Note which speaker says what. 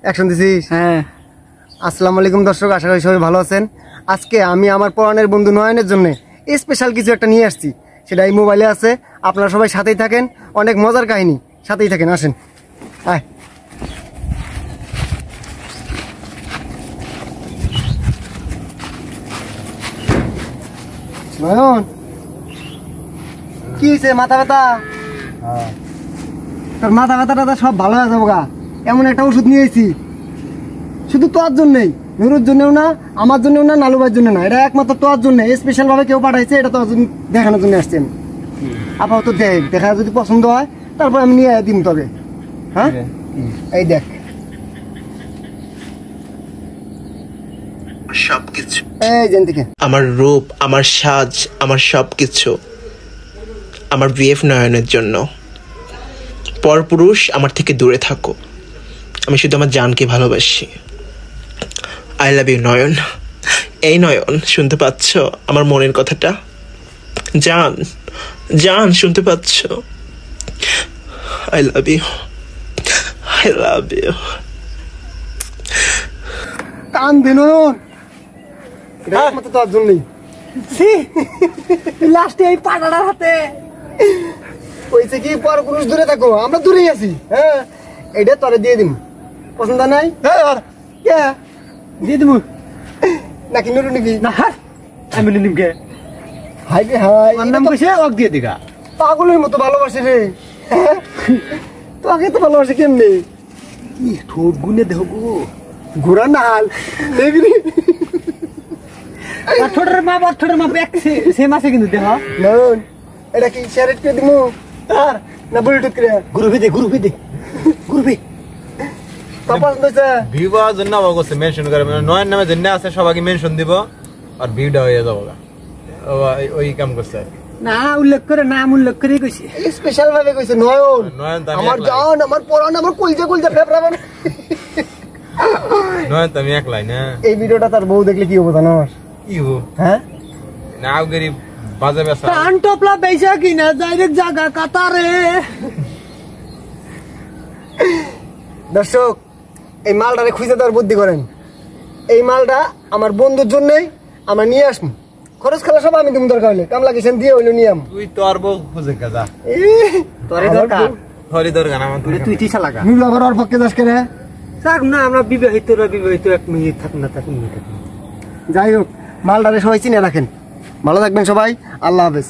Speaker 1: Action দিছিস?
Speaker 2: হ্যাঁ।
Speaker 1: আসসালামু আলাইকুম দর্শক, আশা করি সবাই ভালো আছেন। আজকে আমি আমার পরাণের বন্ধু নয়নের জন্য স্পেশাল কিছু একটা নিয়ে আসছি, সেটা এই মোবাইলে আছে। আপনারা সবাই সাথেই থাকেন, অনেক মজার কাহিনী, সাথেই থাকেন। আসেন আয়। নয়ন, কি হয়েছে? মাথা ব্যথা? তোর মাথা ব্যথাটা সব ভালো হয়ে যাবো গা। এমন একটা ওষুধ নিয়ে এসেছি, শুধু তোর জন্যই, নুরুর জন্যও না, আমার জন্যও না, নালু ভাইয়ের জন্য না, এটা একমাত্র তোর জন্য স্পেশাল ভাবে কেউ পাঠাইছে। এটা তোর জন্য দেখানোর জন্য আসছি আমি। আপাতত দেখ, দেখা যদি পছন্দ হয় তারপর আমি নিয়ে দিম তোকে। হ্যাঁ, এই দেখ
Speaker 3: সবকিছু,
Speaker 1: এই যেন থেকে
Speaker 3: আমার রূপ, আমার সাজ, আমার সবকিছু আমার বিএফ নয়নের জন্য। পরপুরুষ আমার থেকে দূরে থাকো, আমি শুধু আমার জানকে ভালোবাসি। আই লাভ ইউ নয়ন। এই নয়ন, শুনতে পাচ্ছ আমার মনের কথাটা? জান, জান, শুনতে পাচ্ছ? I love you, I love you.
Speaker 1: কান দে নয়ন, এটা একমাত্র তোর জন্যই।
Speaker 2: লাস্টে এই পাটাটার হাতে
Speaker 1: কইছে কি পরপুরুষ দূরে থাকো, আমরা দূরেই আছি। হ্যাঁ, এটা তোরে দিয়ে দিম। পছন্দ নাই? হ্যাঁ,
Speaker 2: দিয়ে দিব
Speaker 1: নাকি নুরু নিবি?
Speaker 2: না, আমি নিমকে
Speaker 1: হাই রে হাই,
Speaker 2: আমার নাম কইছে ওক দিয়ে দিগা।
Speaker 1: পাগলের মতো ভালোবাসে রে। তোকে তো ভালোবাসে কেমনি?
Speaker 2: কি ঠোঁট গুনে দেখো
Speaker 1: ঘোরা নাল দেখবি?
Speaker 2: ঠোঁটের মাপ আর ঠোঁটের মাপ এক সেম আছে কিন্তু দেহ।
Speaker 1: নয়ন, এটা কি শেয়ারেট করে দিমু তার না বলি টুকরে?
Speaker 2: গ্রুপে দে, গ্রুপে দে, গ্রুপে।
Speaker 1: তোর পছন্দ হয়েছে?
Speaker 4: ভিউয়ার জন্য আমাকে করছে মেনশন করে, মানে নয়ের নামে জন্য আছে সবাইকে মেনশন দিব আর ভিউটা হয়ে যাবো। ওই কাম করছে আর কি।
Speaker 2: না উল্লেখ করে, নাম উল্লেখ করে কইছে।
Speaker 1: স্পেশাল ভাবে কইছে নয়ন,
Speaker 4: নয়ন তো আমি
Speaker 1: আমার
Speaker 4: একলাই।
Speaker 1: জান, আমার পরাণ, আমার কলজা কলজা ফেফড়া বানা।
Speaker 4: নয়ন তো আমি একলাই না।
Speaker 1: এই ভিডিওটা তার বউ দেখলে কি হবে জানোস?
Speaker 4: কি হো
Speaker 1: হ্যাঁ,
Speaker 4: না আউগেরি বাজে বেসা
Speaker 2: টান টপলা বেচা কিনা ডাইরেক্ট জায়গা কাতারে।
Speaker 1: দর্শক, এই মালটারে খুঁজে দেওয়ার বুদ্ধি করেন। এই মালটা আমার বন্ধুর জন্যই আমরা নিয়ে আসবো। খরচ খেলা সব আমি তুমি দরকার হলে কামলা কিসেন দিয়ে হইলো নিয়ে আম।
Speaker 4: তুই তো আর বউ খুঁজে কাজা
Speaker 2: তোরে দরকার,
Speaker 4: হরি দরকার আমার
Speaker 2: তুই তিসা লাগা।
Speaker 1: নুরু আবার ওর পক্ষে দাস করে।
Speaker 2: থাক না, আমরা বিবাহিত বিবাহিত 1 মিনিট থাক না, থাক মিনিট।
Speaker 1: যাই হোক, মালটারে সবাই চিনে রাখেন। ভালো থাকবেন সবাই, আল্লাহ হাফেজ।